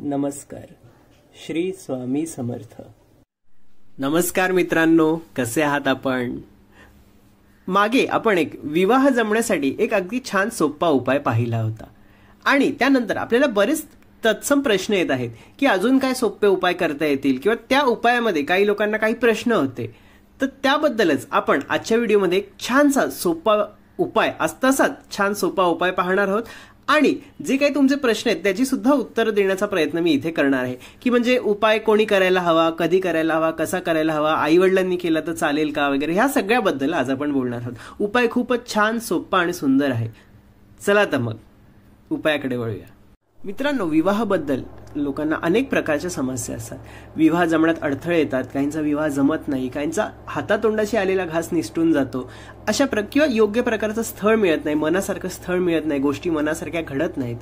नमस्कार. श्री स्वामी समर्थ. नमस्कार मित्रांनो, कसे आहात आपण? मागे आपण एक विवाह जमण्यासाठी एक अगदी छान सोपा उपाय पाहिला होता आणि त्यानंतर आपल्याला बरेच तत्सम प्रश्न येत आहेत की अजून काय सोपे उपाय करता येतील किंवा त्या उपायामध्ये काही लोकांना काही प्रश्न होते. तर त्याबद्दलच आपण आजच्या व्हिडिओमध्ये एक छानसा सोपा उपाय तसाच छान सोपा उपाय पाहणार आहोत आणि जे काही तुमचे प्रश्न आहेत त्याची सुद्धा उत्तर देण्याचा प्रयत्न मी इथे करणार आहे की म्हणजे उपाय कोणी करायला हवा, कधी करायला हवा, कसा करायला हवा, आई वडिलांनी केला तर चालेल का वगैरे ह्या सगळ्याबद्दल आज आपण बोलणार आहोत. उपाय खूपच छान, सोपा आणि सुंदर आहे. चला तर मग उपायाकडे वळूया. मित्रांनो, विवाहाबद्दल लोकांना अनेक प्रकारच्या समस्या असतात. विवाह जमण्यात अडथळे येतात, काहींचा विवाह जमत नाही, काहींचा हातातोंडाशी आलेला घास निसटून जातो, किंवा योग्य प्रकारचं स्थळ मिळत नाही, मनासारखं स्थळ मिळत नाही, गोष्टी मनासारख्या घडत नाहीत.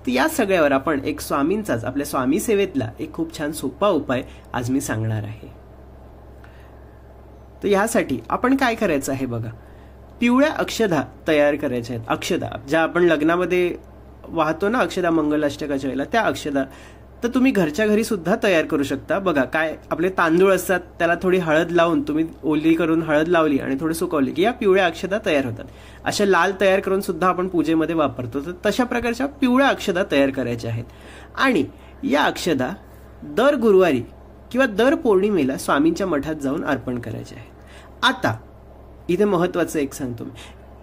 तर या सगळ्यावर आपण एक स्वामींचाच, आपल्या स्वामी सेवेतला एक खूप छान सोपा उपाय आज मी सांगणार आहे. तर यासाठी आपण काय करायचं आहे बघा, पिवळ्या अक्षदा तयार करायच्या आहेत. अक्षदा ज्या आपण लग्नामध्ये वाहतो ना, अक्षदा मंगलाष्टकाच्या वेळेला, त्या अक्षदा तर तुम्ही घरच्या घरी सुद्धा तयार करू शकता. बघा, काय आपले तांदूळ असतात त्याला थोडी हळद लावून तुम्ही ओली करून हळद लावली आणि थोडी सुकवली की या पिवळ्या अक्षदा तयार होतात. अशा लाल तयार करून सुद्धा आपण पूजेमध्ये वापरतो. तर तशा प्रकारच्या पिवळ्या अक्षदा तयार करायच्या आहेत आणि या अक्षदा दर गुरुवारी किंवा दर पौर्णिमेला स्वामींच्या मठात जाऊन अर्पण करायचे आहेत. आता इथे महत्वाचं एक सांगतो मी.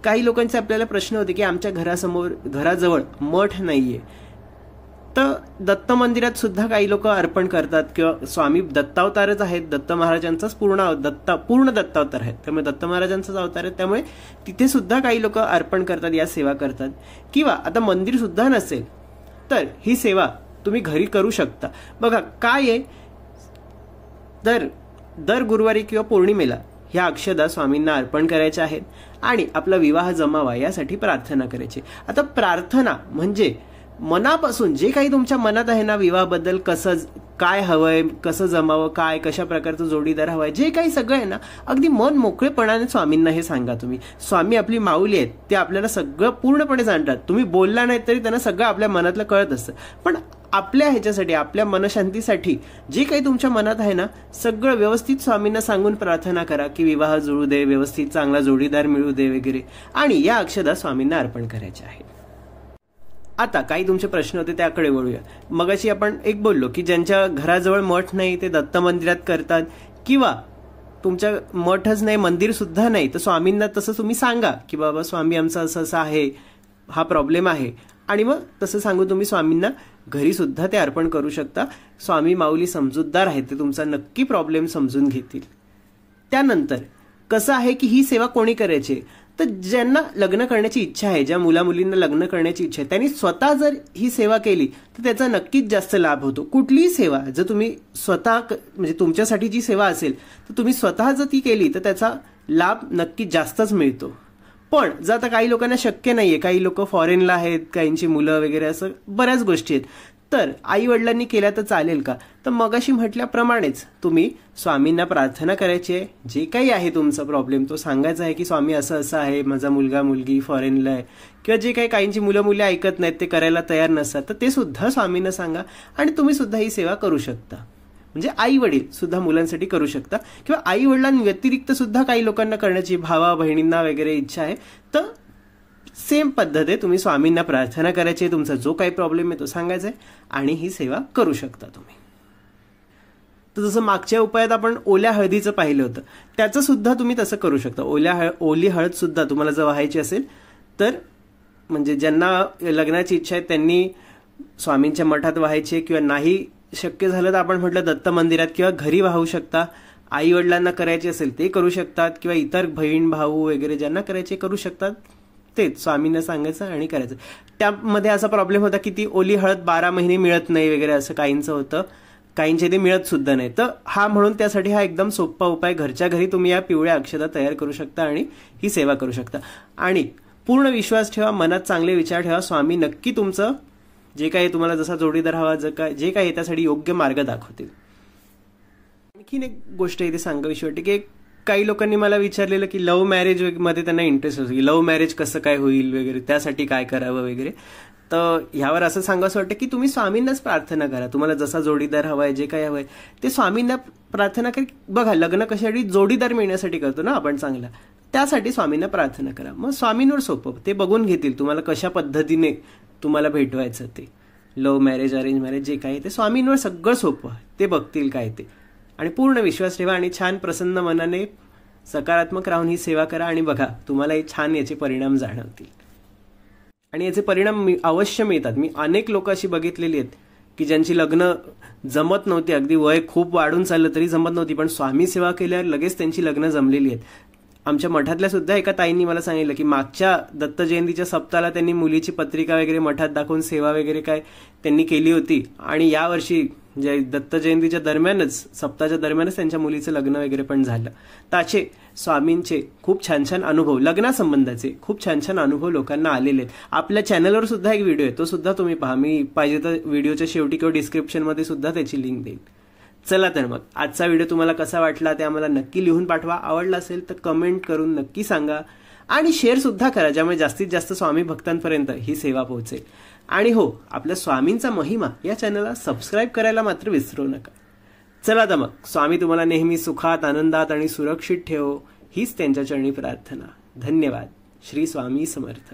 काही लोकांचे आपल्याला प्रश्न होते की आमच्या घराजवळ मठ नाहीये, तर दत्त मंदिरात सुद्धा काही लोक अर्पण करतात किंवा स्वामी दत्तावतारच आहेत, दत्त महाराजांचाच पूर्ण दत्तावतार आहेत, त्यामुळे दत्त महाराजांचाच अवतार आहे, त्यामुळे तिथे सुद्धा काही लोक अर्पण करतात, या सेवा करतात. किंवा आता मंदिर सुद्धा नसेल तर ही सेवा तुम्ही घरी करू शकता. बघा काय आहे, दर गुरुवारी किंवा पौर्णिमेला ह्या अक्षदा स्वामींना अर्पण करायच्या आहेत आणि आपला विवाह जमावा यासाठी प्रार्थना करायची. आता प्रार्थना म्हणजे मनापासून जे काही तुमच्या मनात आहे ना, विवाहाबद्दल कसं काय हवंय, कसं जमावं, काय कशा प्रकारचं जोडीदार हवाय, जे काही सगळं आहे ना, अगदी मन मोकळेपणाने स्वामींना हे सांगा तुम्ही. स्वामी आपली माऊली आहेत, ते आपल्याला सगळं पूर्णपणे जाणतात. तुम्ही बोलला नाही तरी त्यांना सगळं आपल्या मनातलं कळत असतं. पण आपल्या ह्याच्यासाठी, आपल्या मनशांतीसाठी जे काही तुमच्या मनात आहे ना, सगळं व्यवस्थित स्वामींना सांगून प्रार्थना करा की विवाह जुळू दे, व्यवस्थित चांगला जोडीदार मिळू दे वगैरे, आणि या अक्षदा स्वामींना अर्पण करायच्या आहेत. आता काही तुमचे प्रश्न होते त्याकडे वळूया. मगाशी आपण एक बोललो की ज्यांच्या घराजवळ मठ नाही ते दत्त मंदिरात करतात, किंवा तुमच्या मठच नाही, मंदिर सुद्धा नाही, तर स्वामींना तसं तुम्ही सांगा की बाबा स्वामी आमचं असं असं आहे, हा प्रॉब्लेम आहे, आणि मग तसं सांगून तुम्ही स्वामींना घरी सुद्धा ते अर्पण करू शकता. स्वामी माऊली समजूतदार आहेत, ते तुमचा नक्की प्रॉब्लेम समजून घेतील. त्यानंतर कसं आहे की ही सेवा कोणी करायची, तर ज्यांना लग्न करण्याची इच्छा आहे, ज्या मुलींना लग्न करण्याची इच्छा आहे, त्यांनी स्वतः जर ही सेवा केली तर त्याचा नक्कीच जास्त लाभ होतो. कुठलीही सेवा जर तुम्ही स्वतः म्हणजे तुमच्यासाठी जी सेवा असेल तर तुम्ही स्वतः जर ती केली तर त्याचा लाभ नक्कीच जास्तच मिळतो. पण जर आता काही लोकांना शक्य नाहीये, काही लोक फॉरेनला आहेत, काहींची मुलं वगैरे, असं बऱ्याच गोष्टी आहेत, तर आई वडिलांनी केल्या तर चालेल का? तर मगाशी म्हटल्याप्रमाणेच तुम्ही स्वामींना प्रार्थना करायची आहे. जे काही आहे तुमचा प्रॉब्लेम तो सांगायचा आहे की स्वामी असं असं आहे, माझा मुलगा मुलगी फॉरेनला आहे, किंवा जे काही काहींची मुलं ऐकत नाहीत, ते करायला तयार नसतात, तर ते सुद्धा स्वामींना सांगा आणि तुम्ही सुद्धा ही सेवा करू शकता. म्हणजे आई वडील सुद्धा मुलांसाठी करू शकता, किंवा आई वडिलांव्यतिरिक्त सुद्धा काही लोकांना करण्याची, भावा बहिणींना वगैरे इच्छा आहे, तर सेम पद्धत आहे. तुम्ही स्वामींना प्रार्थना करायची, तुमचा जो काही प्रॉब्लेम आहे तो सांगायचा आहे आणि ही सेवा करू शकता तुम्ही. तर जसं मागच्या उपायात आपण ओल्या हळदीचं पाहिलं होतं, त्याचं सुद्धा तुम्ही तसं करू शकता. ओली हळद सुद्धा तुम्हाला जर वाहायची असेल तर, म्हणजे ज्यांना लग्नाची इच्छा आहे त्यांनी स्वामींच्या मठात वाहायचे, किंवा नाही शक्य झालं तर आपण म्हटलं दत्त मंदिरात किंवा घरी वाहू शकता. आई वडिलांना करायचे असेल ते करू शकतात, किंवा इतर बहीण भाऊ वगैरे ज्यांना करायचे करू शकतात. तेच स्वामींना सांगायचं आणि करायचं. त्यामध्ये असा प्रॉब्लेम होता की ती ओली हळद 12 महिने मिळत नाही वगैरे, असं काहींचं होतं, काहींचे ते मिळत सुद्धा नाही. तर म्हणून त्यासाठी हा एकदम सोपा उपाय, घरच्या घरी तुम्ही या पिवळ्या अक्षदा तयार करू शकता आणि ही सेवा करू शकता. आणि पूर्ण विश्वास ठेवा, मनात चांगले विचार ठेवा, स्वामी नक्की तुमचं जे काही तुम्हाला जसा जोडीदार हवा, जे काही त्यासाठी योग्य मार्ग दाखवतील. आणखीन एक गोष्ट इथे सांगावीशी वाटते की काही लोकांनी मला विचारलेलं की लव्ह मॅरेज मध्ये त्यांना इंटरेस्ट असतो की लव्ह मॅरेज कसं काय होईल वगैरे, त्यासाठी काय करावं वगैरे. तर ह्यावर असं सांगावं वाटतं की तुम्ही स्वामींनाच प्रार्थना करा. तुम्हाला जसा जोडीदार हवाय, जे काही हवंय ते स्वामींना प्रार्थना करा. बघा, लग्न कशासाठी, जोडीदार मिळण्यासाठी करतो ना आपण चांगला, त्यासाठी स्वामींना प्रार्थना करा. मग स्वामींवर सोपं, ते बघून घेतील तुम्हाला कशा पद्धतीने तुम्हाला भेटवायचं. ते लव्ह मॅरेज, अरेंज मॅरेज जे काही ते स्वामींवर सगळं सोपं, ते बघतील काय ते. आणि पूर्ण विश्वास ठेवा आणि छान प्रसन्न मनाने सकारात्मक राहून ही सेवा करा आणि बघा तुम्हाला छान याचे परिणाम जाणवतील. आणि याचे परिणाम अवश्य मिळतात. मी अनेक लोक अशी बघितलेली आहेत की ज्यांची लग्न जमत नव्हती, अगदी वय खूप वाढून चाललं तरी जमत नव्हती, पण स्वामी सेवा केल्यावर लगेच त्यांची लग्न जमलेली आहेत. आमच्या मठातल्या सुद्धा एका ताईंनी मला सांगितलं की मागच्या दत्त जयंतीच्या सप्ताहाला त्यांनी मुलीची पत्रिका वगैरे मठात दाखवून सेवा वगैरे काय त्यांनी केली होती. आणि यावर्षी दत्त जयंतीच्या दरम्यानच, सप्ताहाच्या दरम्यानच त्यांच्या मुलीचं लग्न वगैरे पण झालं. त्याचे स्वामींचे खूप छान छान अनुभव, लग्नासंबंधाचे खूप छान छान अनुभव लोकांना आलेले आहेत. आपल्या चॅनलवर सुद्धा एक व्हिडिओ आहे, तो सुद्धा तुम्ही पहा. मी पाहिजे तर व्हिडिओच्या शेवटी किंवा डिस्क्रिप्शनमध्ये सुद्धा त्याची लिंक देईन. चला तर मग आजचा व्हिडिओ तुम्हाला कसा वाटला ते आम्हाला नक्की लिहून पाठवा. आवडला असेल तर कमेंट करून नक्की सांगा आणि शेअर सुद्धा करा, ज्यामुळे जास्तीत जास्त स्वामी भक्तांपर्यंत ही सेवा पोहोचेल. आणि हो, आपल्या स्वामींचा महिमा या चॅनलला सबस्क्राईब करायला मात्र विसरू नका. चला तर मग, स्वामी तुम्हाला नेहमी सुखात, आनंदात आणि सुरक्षित ठेवो, हीच त्यांच्या चरणी प्रार्थना. धन्यवाद. श्री स्वामी समर्थ.